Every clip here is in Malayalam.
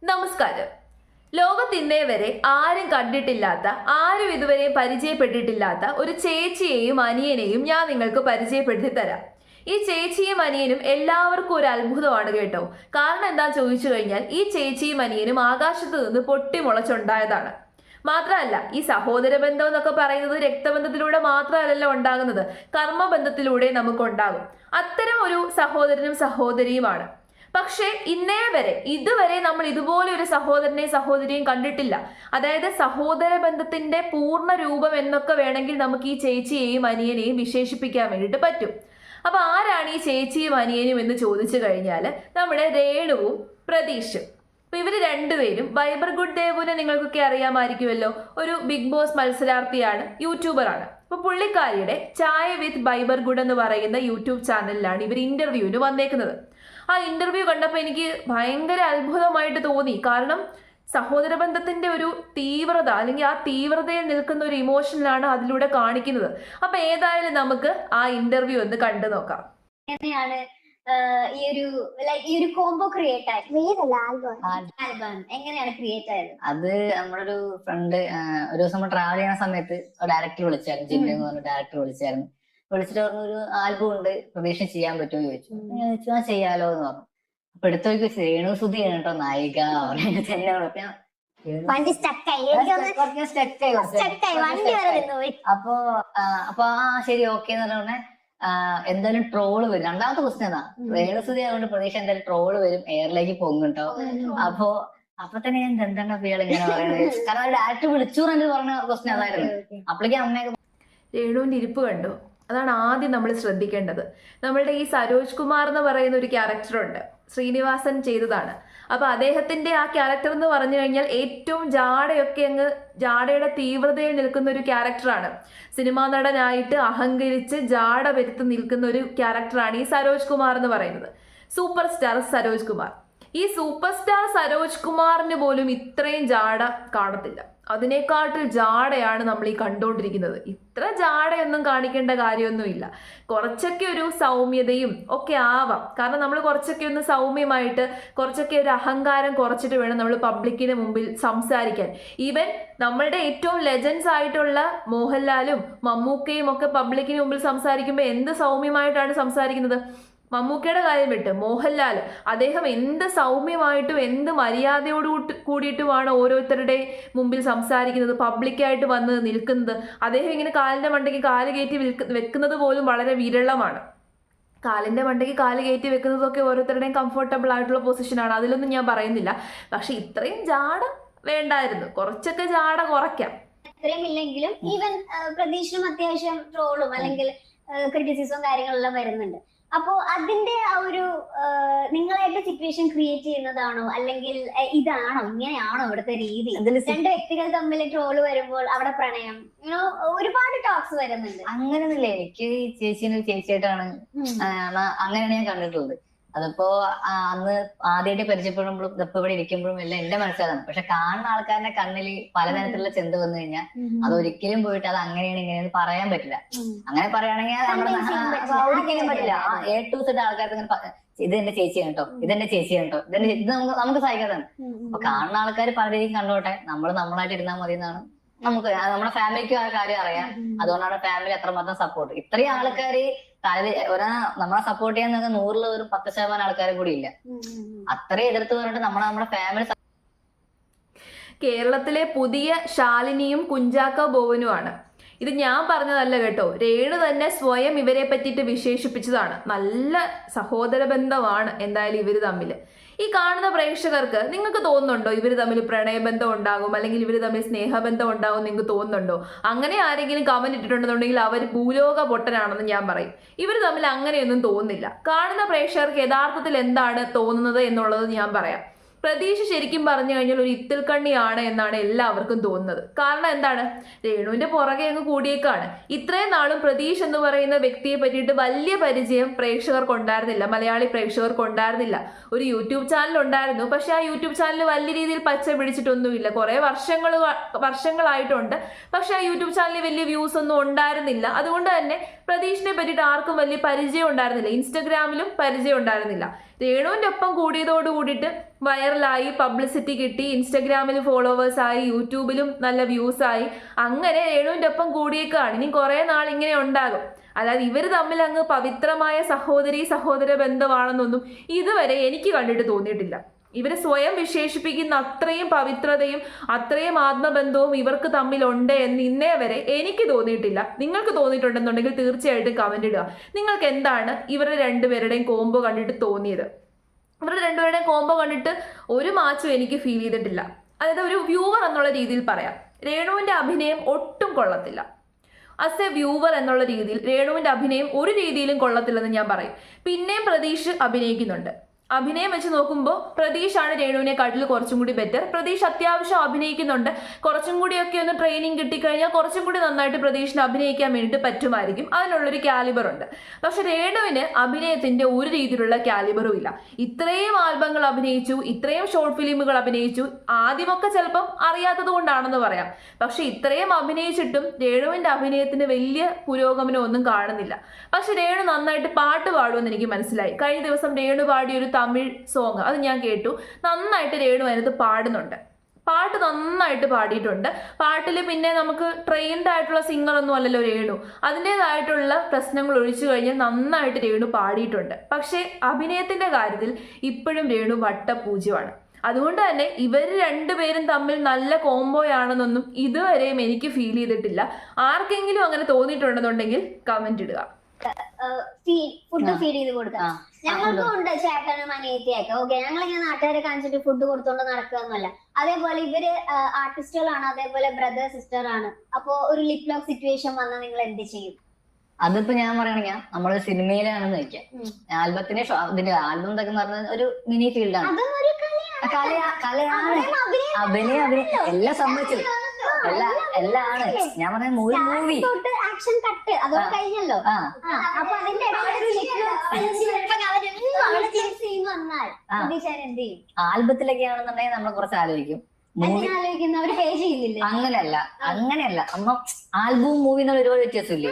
നമസ്കാരം. ലോകത്ത് ഇന്നേ വരെ ആരും കണ്ടിട്ടില്ലാത്ത, ആരും ഇതുവരെ പരിചയപ്പെട്ടിട്ടില്ലാത്ത ഒരു ചേച്ചിയെയും അനിയനെയും ഞാൻ നിങ്ങൾക്ക് പരിചയപ്പെടുത്തി തരാം. ഈ ചേച്ചിയും അനിയനും എല്ലാവർക്കും ഒരു അത്ഭുതമാണ് കേട്ടോ. കാരണം എന്താ ചോദിച്ചു കഴിഞ്ഞാൽ, ഈ ചേച്ചിയും അനിയനും ആകാശത്ത് നിന്ന് പൊട്ടിമുളച്ചുണ്ടായതാണ്. മാത്രമല്ല, ഈ സഹോദര ബന്ധം എന്നൊക്കെ പറയുന്നത് രക്തബന്ധത്തിലൂടെ മാത്രമല്ലല്ലോ ഉണ്ടാകുന്നത്, കർമ്മബന്ധത്തിലൂടെ നമുക്കുണ്ടാകും. അത്തരം ഒരു സഹോദരനും സഹോദരിയുമാണ്. പക്ഷേ ഇതുവരെ നമ്മൾ ഇതുപോലെ ഒരു സഹോദരനെയും സഹോദരിയും കണ്ടിട്ടില്ല. അതായത് സഹോദര ബന്ധത്തിന്റെ പൂർണ്ണ രൂപം എന്നൊക്കെ വേണമെങ്കിൽ നമുക്ക് ഈ ചേച്ചിയെയും അനിയനെയും വിശേഷിപ്പിക്കാൻ വേണ്ടിയിട്ട് പറ്റും. അപ്പൊ ആരാണ് ഈ ചേച്ചിയും അനിയനും എന്ന് ചോദിച്ചു കഴിഞ്ഞാൽ, നമ്മുടെ രേണുവും പ്രതീഷും. അപ്പൊ ഇവര് രണ്ടുപേരും ബൈബർ ഗുഡ് ദേവുവിനെ നിങ്ങൾക്കൊക്കെ അറിയാമായിരിക്കുമല്ലോ. ഒരു ബിഗ് ബോസ് മത്സരാർത്ഥിയാണ്, യൂട്യൂബറാണ്. അപ്പൊ പുള്ളിക്കാരിയുടെ ചായ വിത്ത് ബൈബർ ഗുഡ് എന്ന് പറയുന്ന യൂട്യൂബ് ചാനലിലാണ് ഇവർ ഇന്റർവ്യൂവിന് വന്നേക്കുന്നത്. ആ ഇന്റർവ്യൂ കണ്ടപ്പോൾ എനിക്ക് ഭയങ്കര അത്ഭുതമായിട്ട് തോന്നി. കാരണം സഹോദര ബന്ധത്തിന്റെ ഒരു തീവ്രത, അല്ലെങ്കിൽ ആ തീവ്രതയിൽ നിൽക്കുന്ന ഒരു ഇമോഷനിലാണ് അതിലൂടെ കാണിക്കുന്നത്. അപ്പൊ ഏതായാലും നമുക്ക് ആ ഇന്റർവ്യൂ ഒന്ന് കണ്ടു നോക്കാം. ഈ ഒരു കോംബോ ക്രിയേറ്റ് ആൽബം എങ്ങനെയാണ് ക്രിയേറ്റ് ആയത്? അത് നമ്മുടെ ഒരു ഫ്രണ്ട് ഒരു ദിവസം നമ്മൾ ട്രാവൽ ചെയ്യുന്ന സമയത്ത് ഡയറക്ടർ വിളിച്ചായിരുന്നു, ജിമ്മി എന്ന് പറഞ്ഞ ഡയറക്ടർ വിളിച്ചിട്ട് പറഞ്ഞു ഒരു ആൽബം ഉണ്ട്, പ്രതീക്ഷ ചെയ്യാൻ പറ്റുമോ ചോദിച്ചു. ഞാൻ ചോദിച്ചു ആ ചെയ്യാലോ എന്ന് പറഞ്ഞു. അപ്പൊ എടുത്തൊക്കെ രേണു സുധിയാണ് കേട്ടോ നായിക. അപ്പൊ ആ ശരി ഓക്കെ എന്ന് പറഞ്ഞ എന്തായാലും ട്രോള് വരും. രണ്ടാമത്തെ ക്വസ്റ്റ്യൻ എന്നാ, രേണുസുതി ആയതുകൊണ്ട് പ്രതീക്ഷ എന്തായാലും ട്രോള് വരും, എയറിലേക്ക് പൊങ്ങുട്ടോ. അപ്പൊ തന്നെ ഞാൻ എന്താണ് ഇയാൾ ഇങ്ങനെ പറയുന്നത്, കാരണം ഡയറക്ടർ വിളിച്ചു പറഞ്ഞ ക്വസ്റ്റ്യൻ അതായിരുന്നു. അപ്പോഴേക്കും അമ്മയൊക്കെ രേണുവിന്റെ ഇരിപ്പ് കണ്ടു. അതാണ് ആദ്യം നമ്മൾ ശ്രദ്ധിക്കേണ്ടത്. നമ്മളുടെ ഈ സരോജ് കുമാർ എന്ന് പറയുന്ന ഒരു ക്യാരക്ടറുണ്ട്, ശ്രീനിവാസൻ ചെയ്തതാണ്. അപ്പൊ അദ്ദേഹത്തിന്റെ ആ ക്യാരക്ടർ എന്ന് പറഞ്ഞു കഴിഞ്ഞാൽ ഏറ്റവും ജാടയുടെ തീവ്രതയിൽ നിൽക്കുന്ന ഒരു ക്യാരക്ടറാണ്. സിനിമാ നടനായിട്ട് അഹങ്കരിച്ച് ജാട വരുത്തി നിൽക്കുന്ന ഒരു ക്യാരക്ടറാണ് ഈ സരോജ് കുമാർ എന്ന് പറയുന്നത്. Super star Saroj Kumar. ഈ സൂപ്പർ സ്റ്റാർ സരോജ് കുമാറിന് പോലും ഇത്രയും ജാട കാണത്തില്ല. അതിനെക്കാട്ടിൽ ജാടയാണ് നമ്മൾ ഈ കണ്ടുകൊണ്ടിരിക്കുന്നത്. ഇത്ര ജാടയൊന്നും കാണിക്കേണ്ട കാര്യമൊന്നുമില്ല. കുറച്ചൊക്കെ ഒരു സൗമ്യതയും ഒക്കെ ആവാം. കാരണം നമ്മൾ കുറച്ചൊക്കെ ഒന്ന് സൗമ്യമായിട്ട്, കുറച്ചൊക്കെ ഒരു അഹങ്കാരം കുറച്ചിട്ട് വേണം നമ്മൾ പബ്ലിക്കിന് മുമ്പിൽ സംസാരിക്കാൻ. ഈവൻ നമ്മളുടെ ഏറ്റവും ലെജൻസ് ആയിട്ടുള്ള മോഹൻലാലും മമ്മൂക്കയും ഒക്കെ പബ്ലിക്കിന് മുമ്പിൽ സംസാരിക്കുമ്പോൾ എന്ത് സൗമ്യമായിട്ടാണ് സംസാരിക്കുന്നത്. മമ്മൂക്കയുടെ കാര്യം വിട്ട് മോഹൻലാൽ, അദ്ദേഹം എന്ത് സൗമ്യമായിട്ടും എന്ത് മര്യാദയോട് കൂടിയിട്ടുമാണ് ഓരോരുത്തരുടെ മുമ്പിൽ സംസാരിക്കുന്നത്, പബ്ലിക്കായിട്ട് വന്ന് നിൽക്കുന്നത്. അദ്ദേഹം ഇങ്ങനെ കാലിന്റെ മണ്ടയ്ക്ക് കാല് കയറ്റി വെക്കുന്നത് പോലും വളരെ വിരളമാണ്. കാലിന്റെ മണ്ടയ്ക്ക് കാല് കയറ്റി വെക്കുന്നതൊക്കെ ഓരോരുത്തരുടെയും കംഫർട്ടബിൾ ആയിട്ടുള്ള പൊസിഷനാണ്, അതിലൊന്നും ഞാൻ പറയുന്നില്ല. പക്ഷെ ഇത്രയും ജാട വേണ്ടായിരുന്നു, കുറച്ചൊക്കെ ജാട കുറയ്ക്കാം. ഇത്രയും ഇല്ലെങ്കിലും ഈവൻ പ്രതീക്ഷയും അത്യാവശ്യം ട്രോളും അല്ലെങ്കിൽ ക്രിറ്റിസിസവും കാര്യങ്ങളെല്ലാം വരുന്നുണ്ട്. അപ്പോ അതിന്റെ ആ ഒരു നിങ്ങളായിട്ട് സിറ്റുവേഷൻ ക്രിയേറ്റ് ചെയ്യുന്നതാണോ, അല്ലെങ്കിൽ ഇങ്ങനെയാണോ ഇവിടുത്തെ രീതി? രണ്ട് വ്യക്തികൾ തമ്മിൽ ട്രോള് വരുമ്പോൾ അവിടെ പ്രണയം, ഒരുപാട് ടോക്സ് വരുന്നുണ്ട്. അങ്ങനെയൊന്നുമില്ല. എനിക്ക് ഈ ചേച്ചിയായിട്ടാണ് അങ്ങനെയാണ് ഞാൻ കണ്ടിട്ടുള്ളത്. അതിപ്പോ അന്ന് ആദ്യമായിട്ട് പരിചയപ്പെടുമ്പോഴും ഇപ്പൊ ഇവിടെ ഇരിക്കുമ്പോഴും എല്ലാം എന്റെ മനസ്സിലാണ്. പക്ഷെ കാണുന്ന ആൾക്കാരുടെ കണ്ണില് പലതരത്തിലുള്ള ചിന്ത വന്നു കഴിഞ്ഞാൽ അതൊരിക്കലും പോയിട്ട് അത് അങ്ങനെയാണ് ഇങ്ങനെയെന്ന് പറയാൻ പറ്റില്ല. അങ്ങനെ പറയുകയാണെങ്കിൽ ഒരിക്കലും പറ്റില്ല. A to Z ആൾക്കാർക്ക് ഇങ്ങനെ ഇതെന്റെ ചേച്ചിയാണ് കേട്ടോ, ഇതെന്റെ ചേച്ചിയാണ് കേട്ടോ, ഇത് നമുക്ക് സഹിക്കാതാണ്. അപ്പൊ കാണുന്ന ആൾക്കാർ പല രീതിയും കണ്ടോട്ടെ, നമ്മൾ നമ്മളായിട്ട് ഇരുന്നാൽ മതി എന്നാണ് നമുക്ക്. നമ്മുടെ ഫാമിലിക്കും ആ കാര്യം അറിയാം. അതുകൊണ്ടാണ് ഫാമിലി അത്രമാത്രം സപ്പോർട്ട്. ഇത്രയും ആൾക്കാര് നമ്മളെ സപ്പോർട്ട് ചെയ്യാൻ 100-ൽ ഒരു 10% ആൾക്കാരും കൂടി ഇല്ല. അത്രയും എതിർത്ത് പറഞ്ഞിട്ട് നമ്മുടെ ഫാമിലി. കേരളത്തിലെ പുതിയ ശാലിനിയും കുഞ്ചാക്കോ ബോവനുമാണ്. ഇത് ഞാൻ പറഞ്ഞതല്ല കേട്ടോ, രേണു തന്നെ സ്വയം ഇവരെ പറ്റിയിട്ട് വിശേഷിപ്പിച്ചതാണ്. നല്ല സഹോദര ബന്ധമാണ് എന്തായാലും ഇവർ തമ്മിൽ. ഈ കാണുന്ന പ്രേക്ഷകർക്ക് നിങ്ങൾക്ക് തോന്നുന്നുണ്ടോ ഇവർ തമ്മിൽ പ്രണയബന്ധം ഉണ്ടാകും, അല്ലെങ്കിൽ ഇവർ തമ്മിൽ സ്നേഹബന്ധം ഉണ്ടാകും നിങ്ങൾക്ക് തോന്നുന്നുണ്ടോ? അങ്ങനെ ആരെങ്കിലും കമന്റ് ഇട്ടിട്ടുണ്ടെന്നുണ്ടെങ്കിൽ അവർ ഭൂലോക പൊട്ടനാണെന്ന് ഞാൻ പറയും. ഇവർ തമ്മിൽ അങ്ങനെയൊന്നും തോന്നുന്നില്ല. കാണുന്ന പ്രേക്ഷകർക്ക് യഥാർത്ഥത്തിൽ എന്താണ് തോന്നുന്നത് എന്നുള്ളത് ഞാൻ പറയാം. പ്രതീക്ഷ ശരിക്കും പറഞ്ഞു കഴിഞ്ഞാൽ ഒരു ഇത്തിൽക്കണ്ണിയാണ് എന്നാണ് എല്ലാവർക്കും തോന്നുന്നത്. കാരണം എന്താണ്, രേണുവിന്റെ പുറകെ അങ്ങ് കൂടിയേക്കാണ്. ഇത്രയും നാളും പ്രതീഷ് എന്ന് പറയുന്ന വ്യക്തിയെ പറ്റിയിട്ട് വലിയ പരിചയം പ്രേക്ഷകർക്ക് ഉണ്ടായിരുന്നില്ല, മലയാളി പ്രേക്ഷകർക്ക് ഉണ്ടായിരുന്നില്ല. ഒരു യൂട്യൂബ് ചാനൽ ഉണ്ടായിരുന്നു, പക്ഷെ ആ യൂട്യൂബ് ചാനൽ വലിയ രീതിയിൽ പച്ച പിടിച്ചിട്ടൊന്നുമില്ല. കുറെ വർഷങ്ങളായിട്ടുണ്ട്, പക്ഷെ ആ യൂട്യൂബ് ചാനലിൽ വലിയ വ്യൂസ് ഒന്നും ഉണ്ടായിരുന്നില്ല. അതുകൊണ്ട് തന്നെ പ്രതീഷിനെ പറ്റിയിട്ട് ആർക്കും വലിയ പരിചയം ഉണ്ടായിരുന്നില്ല, ഇൻസ്റ്റഗ്രാമിലും പരിചയം ഉണ്ടായിരുന്നില്ല. രേണുവിൻ്റെ ഒപ്പം കൂടിയതോട് കൂടിയിട്ട് വൈറലായി, പബ്ലിസിറ്റി കിട്ടി, ഇൻസ്റ്റഗ്രാമിൽ ഫോളോവേഴ്സായി, യൂട്യൂബിലും നല്ല വ്യൂസായി. അങ്ങനെ രേണുവിൻ്റെ ഒപ്പം കൂടിയേക്കാണ്. ഇനി കുറേ നാൾ ഇങ്ങനെ ഉണ്ടാകും. അല്ലാതെ ഇവർ തമ്മിൽ അങ്ങ് പവിത്രമായ സഹോദര ബന്ധമാണെന്നൊന്നും ഇതുവരെ എനിക്ക് കണ്ടിട്ട് തോന്നിയിട്ടില്ല. ഇവർ സ്വയം വിശേഷിപ്പിക്കുന്ന അത്രയും പവിത്രതയും അത്രയും ആത്മബന്ധവും ഇവർക്ക് തമ്മിലുണ്ട് എന്ന് ഇന്നേ വരെ എനിക്ക് തോന്നിയിട്ടില്ല. നിങ്ങൾക്ക് തോന്നിയിട്ടുണ്ടെന്നുണ്ടെങ്കിൽ തീർച്ചയായിട്ടും കമന്റ് ഇടുക. നിങ്ങൾക്ക് എന്താണ് ഇവരുടെ രണ്ടുപേരുടെയും കോംബോ കണ്ടിട്ട് തോന്നിയത്? ഇവരുടെ രണ്ടുപേരുടെയും കോംബോ കണ്ടിട്ട് ഒരു മാച്ചും എനിക്ക് ഫീൽ ചെയ്തിട്ടില്ല. അതായത് ഒരു വ്യൂവർ എന്നുള്ള രീതിയിൽ പറയാം, രേണുവിൻ്റെ അഭിനയം ഒട്ടും കൊള്ളത്തില്ല. ആസ് എ വ്യൂവർ എന്നുള്ള രീതിയിൽ രേണുവിൻ്റെ അഭിനയം ഒരു രീതിയിലും കൊള്ളത്തില്ലെന്ന് ഞാൻ പറയും. പിന്നെയും പ്രതീഷ് അഭിനയിക്കുന്നുണ്ട്. അഭിനയം വെച്ച് നോക്കുമ്പോൾ പ്രതീഷാണ് രേണുവിനെക്കാട്ടിൽ കുറച്ചും കൂടി ബെറ്റർ. പ്രതീഷ് അത്യാവശ്യം അഭിനയിക്കുന്നുണ്ട്. കുറച്ചും കൂടിയൊക്കെ ഒന്ന് ട്രെയിനിങ് കിട്ടിക്കഴിഞ്ഞാൽ കുറച്ചും കൂടി നന്നായിട്ട് പ്രതീഷിന് അഭിനയിക്കാൻ വേണ്ടിയിട്ട് പറ്റുമായിരിക്കും. അതിനുള്ളൊരു കാലിബർ ഉണ്ട്. പക്ഷെ രേണുവിന് അഭിനയത്തിന്റെ ഒരു രീതിയിലുള്ള കാലിബറും ഇല്ല. ഇത്രയും ആൽബങ്ങൾ അഭിനയിച്ചു, ഇത്രയും ഷോർട്ട് ഫിലിമുകൾ അഭിനയിച്ചു. ആദ്യമൊക്കെ ചിലപ്പം അറിയാത്തത് കൊണ്ടാണെന്ന് പറയാം. പക്ഷെ ഇത്രയും അഭിനയിച്ചിട്ടും രേണുവിന്റെ അഭിനയത്തിന് വലിയ പുരോഗമനം ഒന്നും കാണുന്നില്ല. പക്ഷെ രേണു നന്നായിട്ട് പാട്ട് പാടുമെന്ന് എനിക്ക് മനസ്സിലായി. കഴിഞ്ഞ ദിവസം രേണു പാടിയ ഒരു തമിഴ് സോങ് അത് ഞാൻ കേട്ടു. നന്നായിട്ട് രേണു അതിനകത്ത് പാടുന്നുണ്ട്. പാട്ട് നന്നായിട്ട് പാടിയിട്ടുണ്ട്. പാട്ടിൽ പിന്നെ നമുക്ക് ട്രെയിൻഡ് ആയിട്ടുള്ള സിംഗർ ഒന്നും അല്ലല്ലോ രേണു. അതിൻ്റെതായിട്ടുള്ള പ്രശ്നങ്ങൾ ഒഴിച്ചു കഴിഞ്ഞാൽ നന്നായിട്ട് രേണു പാടിയിട്ടുണ്ട്. പക്ഷേ അഭിനയത്തിന്റെ കാര്യത്തിൽ ഇപ്പോഴും രേണു വട്ടപൂജ്യമാണ്. അതുകൊണ്ട് തന്നെ ഇവർ രണ്ടുപേരും തമ്മിൽ നല്ല കോംബോയാണെന്നൊന്നും ഇതുവരെയും എനിക്ക് ഫീൽ ചെയ്തിട്ടില്ല. ആർക്കെങ്കിലും അങ്ങനെ തോന്നിയിട്ടുണ്ടെന്നുണ്ടെങ്കിൽ കമന്റ് ഇടുക. ഫുഡ് ഫീഡ് ചെയ്ത് കൊടുക്കാം. ഞങ്ങൾക്കും ഉണ്ട് ചേട്ടനും അനിയത്തിയൊക്കെ. ഓക്കെ, ഞങ്ങളിങ്ങനെ നാട്ടുകാരെ കാണിച്ചിട്ട് ഫുഡ് കൊടുത്തോണ്ട് നടക്കുകയൊന്നുമല്ല. അതേപോലെ ഇവര് ആർട്ടിസ്റ്റുകളാണ്, അതേപോലെ ബ്രദർ സിസ്റ്റർ ആണ്. അപ്പൊ ഒരു ലിപ് ലോക്ക് സിറ്റുവേഷൻ വന്നാൽ നിങ്ങൾ എന്ത് ചെയ്യും? അതിപ്പോ ഞാൻ പറയുകയാണെങ്കിൽ നമ്മള് സിനിമയിലാണെന്ന് വെക്കാം. ആൽബത്തിന്റെ ഇതിന്റെ ആൽബം എന്നൊക്കെ പറഞ്ഞ ഒരു മിനി ഫീൽഡാണ്. കലയാണ്, അഭിനയം എല്ലാം സംഭവിച്ചത് എല്ലാം ആണ്. ഞാൻ പറഞ്ഞ മൂവി ആക്ഷൻ കട്ട് അതോടെ കഴിഞ്ഞല്ലോ. അപ്പൊ അതിന്റെ ആൽബത്തിലൊക്കെ ആണെന്നുണ്ടെങ്കിൽ നമ്മൾ കുറച്ച് ആലോചിക്കും. അങ്ങനെയല്ല നമ്മ ആൽബവും മൂവി എന്നുള്ള ഒരുപാട് വ്യത്യാസമില്ലേ?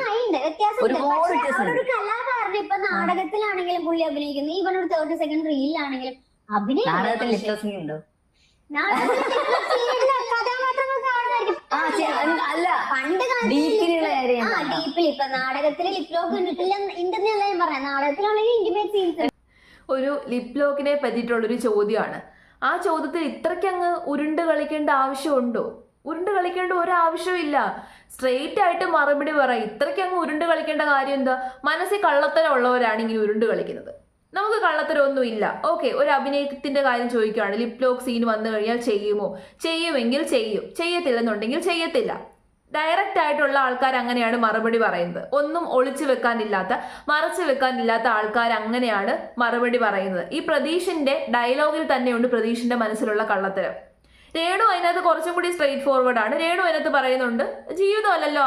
ഒരുപാട് വ്യത്യാസം. ഒരു കലാകാരൻ ഇപ്പൊ നാടകത്തിലാണെങ്കിലും പുള്ളി അഭിനയിക്കുന്നു. ഈവൻ ഒരു 30 സെക്കൻഡ് റീലിലാണെങ്കിലും അഭിനയം. നാടകത്തിൽ ലിപ് ലോക്കിംഗ് ഉണ്ടോ? ഡീപ്പിൽ ഇപ്പൊ നാടകത്തില് ലിപ് ലോക്ക് കണ്ടിട്ടില്ല ഉണ്ടെന്നല്ല ഞാൻ പറയാം. നാടകത്തിലാണെങ്കിൽ ഇന്റിമേറ്റ് സീൻസ്. ഒരു ലിപ് ലോക്കിനെ പറ്റിയിട്ടുള്ളൊരു ചോദ്യമാണ്. ആ ചോദ്യത്തിൽ ഇത്രയ്ക്കങ്ങ് ഉരുണ്ട് കളിക്കേണ്ട ആവശ്യമുണ്ടോ? ഉരുണ്ട് കളിക്കേണ്ട ഒരു ആവശ്യമില്ല. സ്ട്രെയിറ്റ് ആയിട്ട് മറുപടി പറയാം. ഇത്രയ്ക്കങ്ങ് ഉരുണ്ട് കളിക്കേണ്ട കാര്യം എന്താ? മനസ്സിൽ കള്ളത്തരം ഉള്ളവരാണ് ഇങ്ങനെ ഉരുണ്ട് കളിക്കുന്നത്. നമുക്ക് കള്ളത്തരമൊന്നും ഇല്ല. ഓക്കെ, ഒരു അഭിനയത്തിന്റെ കാര്യം ചോദിക്കുകയാണ്. ലിപ് ലോക്ക് സീൻ വന്നു കഴിഞ്ഞാൽ ചെയ്യുമോ? ചെയ്യുമെങ്കിൽ ചെയ്യും, ചെയ്യത്തില്ലെന്നുണ്ടെങ്കിൽ ചെയ്യത്തില്ല. ഡയറക്റ്റ് ആയിട്ടുള്ള ആൾക്കാർ അങ്ങനെയാണ് മറുപടി പറയുന്നത്. ഒന്നും ഒളിച്ചു വെക്കാനില്ലാത്ത, മറച്ചു വെക്കാനില്ലാത്ത ആൾക്കാർ അങ്ങനെയാണ് മറുപടി പറയുന്നത്. ഈ പ്രതീഷിന്റെ ഡയലോഗിൽ തന്നെയുണ്ട് പ്രതീഷിന്റെ മനസ്സിലുള്ള കള്ളത്തരം. രേണു അതിനകത്ത് കുറച്ചും കൂടി സ്ട്രെയിറ്റ് ഫോർവേഡ് ആണ്. രേണു അതിനകത്ത് പറയുന്നുണ്ട്, ജീവിതമല്ലല്ലോ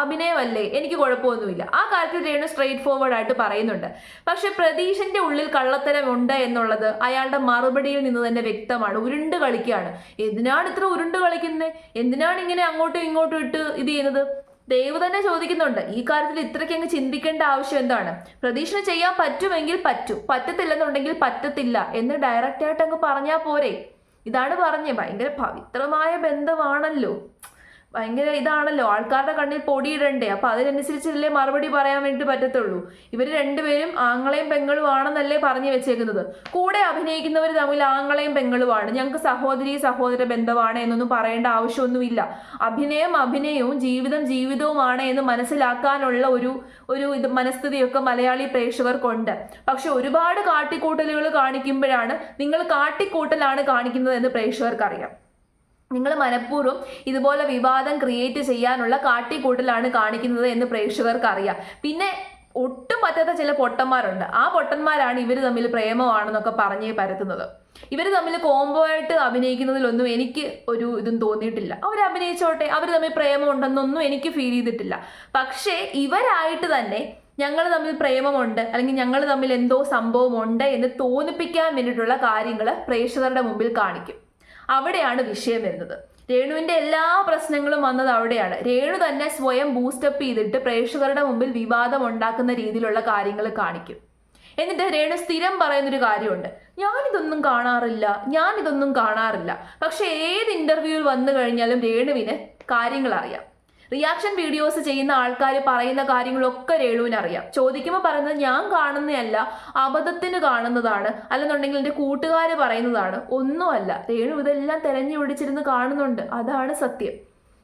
അഭിനയമല്ലേ, എനിക്ക് കുഴപ്പമൊന്നുമില്ല. ആ കാര്യത്തിൽ രേണു സ്ട്രെയിറ്റ് ഫോർവേഡ് ആയിട്ട് പറയുന്നുണ്ട്. പക്ഷെ പ്രതീഷിന്റെ ഉള്ളിൽ കള്ളത്തരം ഉണ്ട് എന്നുള്ളത് അയാളുടെ മറുപടിയിൽ നിന്ന് തന്നെ വ്യക്തമാണ്. ഉരുണ്ട് കളിക്കുകയാണ്. എന്തിനാണ് ഇത്ര ഉരുണ്ട് കളിക്കുന്നത്? എന്തിനാണ് ഇങ്ങനെ അങ്ങോട്ടും ഇങ്ങോട്ടും ഇട്ട് ഇത് ചെയ്യുന്നത്? ദൈവം തന്നെ ചോദിക്കുന്നുണ്ട്. ഈ കാര്യത്തിൽ ഇത്രയ്ക്ക് അങ്ങ് ചിന്തിക്കേണ്ട ആവശ്യം എന്താണ്? പ്രതീക്ഷ ചെയ്യാൻ പറ്റുമെങ്കിൽ പറ്റും, പറ്റത്തില്ലെന്നുണ്ടെങ്കിൽ പറ്റത്തില്ല എന്ന് ഡയറക്റ്റ് ആയിട്ട് അങ്ങ് പറഞ്ഞാൽ പോരെ? ഇതാണ് പറഞ്ഞത്. ഭയങ്കര പവിത്രമായ ബന്ധമാണല്ലോ, ഭയങ്കര ഇതാണല്ലോ. ആൾക്കാരുടെ കണ്ണിൽ പൊടിയിടണ്ടേ? അപ്പൊ അതിനനുസരിച്ചല്ലേ മറുപടി പറയാൻ വേണ്ടി പറ്റത്തുള്ളൂ. ഇവർ രണ്ടുപേരും ആങ്ങളെയും പെങ്ങളും ആണെന്നല്ലേ പറഞ്ഞു വെച്ചേക്കുന്നത്. കൂടെ അഭിനയിക്കുന്നവർ തമ്മിൽ ആങ്ങളെയും പെങ്ങളുമാണ്, ഞങ്ങൾക്ക് സഹോദര ബന്ധമാണ് എന്നൊന്നും പറയേണ്ട ആവശ്യമൊന്നുമില്ല. അഭിനയവും ജീവിതവുമാണ് എന്ന് മനസ്സിലാക്കാനുള്ള ഒരു ഇത് മനസ്ഥിതിയൊക്കെ മലയാളി പ്രേക്ഷകർക്കുണ്ട്. പക്ഷെ ഒരുപാട് കാട്ടിക്കൂട്ടലുകൾ കാണിക്കുമ്പോഴാണ് നിങ്ങൾ കാട്ടിക്കൂട്ടലാണ് കാണിക്കുന്നത് എന്ന് പ്രേക്ഷകർക്കറിയാം. നിങ്ങൾ മനഃപൂർവ്വം ഇതുപോലെ വിവാദം ക്രിയേറ്റ് ചെയ്യാനുള്ള കാട്ടിക്കൂട്ടലാണ് കാണിക്കുന്നത് എന്ന് പ്രേക്ഷകർക്ക് അറിയാം. പിന്നെ ഒട്ടും പറ്റാത്ത ചില പൊട്ടന്മാരുണ്ട്. ആ പൊട്ടന്മാരാണ് ഇവർ തമ്മിൽ പ്രേമമാണെന്നൊക്കെ പറഞ്ഞ് പരത്തുന്നത്. ഇവർ തമ്മിൽ കോംബോ ആയിട്ട് അഭിനയിക്കുന്നതിലൊന്നും എനിക്ക് ഒരു ഇതും തോന്നിയിട്ടില്ല. അവർ അഭിനയിച്ചോട്ടെ, അവർ തമ്മിൽ പ്രേമം ഉണ്ടെന്നൊന്നും എനിക്ക് ഫീൽ ചെയ്തിട്ടില്ല. പക്ഷേ ഇവരായിട്ട് തന്നെ ഞങ്ങൾ തമ്മിൽ പ്രേമമുണ്ട് അല്ലെങ്കിൽ ഞങ്ങൾ തമ്മിൽ എന്തോ സംഭവമുണ്ട് എന്ന് തോന്നിപ്പിക്കാൻ വേണ്ടിയിട്ടുള്ള കാര്യങ്ങൾ പ്രേക്ഷകരുടെ മുമ്പിൽ കാണിക്കും. അവിടെയാണ് വിഷയം വരുന്നത്. രേണുവിന്റെ എല്ലാ പ്രശ്നങ്ങളും വന്നത് അവിടെയാണ്. രേണു തന്നെ സ്വയം ബൂസ്റ്റപ്പ് ചെയ്തിട്ട് പ്രേക്ഷകരുടെ മുമ്പിൽ വിവാദം ഉണ്ടാക്കുന്ന രീതിയിലുള്ള കാര്യങ്ങൾ കാണിക്കും. എന്നിട്ട് രേണു സ്ഥിരം പറയുന്നൊരു കാര്യമുണ്ട്, ഞാനിതൊന്നും കാണാറില്ല. പക്ഷെ ഏത് ഇന്റർവ്യൂവിൽ വന്നു കഴിഞ്ഞാലും രേണുവിന് കാര്യങ്ങൾ അറിയാം. റിയാക്ഷൻ വീഡിയോസ് ചെയ്യുന്ന ആൾക്കാർ പറയുന്ന കാര്യങ്ങളൊക്കെ രേണുവിന് അറിയാം. ചോദിക്കുമ്പോൾ പറയുന്നത് ഞാൻ കാണുന്നതല്ല, അബദ്ധത്തിന് കാണുന്നതാണ്, അല്ലെന്നുണ്ടെങ്കിൽ എൻ്റെ കൂട്ടുകാർ പറയുന്നതാണ്. ഒന്നുമല്ല, രേണു ഇതെല്ലാം തെരഞ്ഞു പിടിച്ചിരുന്ന് കാണുന്നുണ്ട്. അതാണ് സത്യം.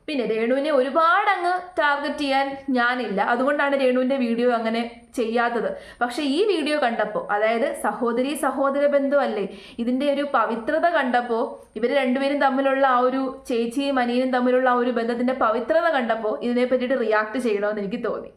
പിന്നെ രേണുവിനെ ഒരുപാട് അങ്ങ് ടാർഗറ്റ് ചെയ്യാൻ ഞാനില്ല, അതുകൊണ്ടാണ് രേണുവിൻ്റെ വീഡിയോ അങ്ങനെ ചെയ്യാത്തത്. പക്ഷെ ഈ വീഡിയോ കണ്ടപ്പോൾ, അതായത് സഹോദര ബന്ധമല്ലേ, ഇതിൻ്റെ ഒരു പവിത്രത കണ്ടപ്പോൾ, ഇവർ രണ്ടുപേരും തമ്മിലുള്ള ആ ഒരു ചേച്ചിയും അനിയനും തമ്മിലുള്ള ആ ഒരു ബന്ധത്തിൻ്റെ പവിത്രത കണ്ടപ്പോൾ ഇതിനെ പറ്റിയിട്ട് റിയാക്ട് ചെയ്യണമെന്ന് എനിക്ക് തോന്നി.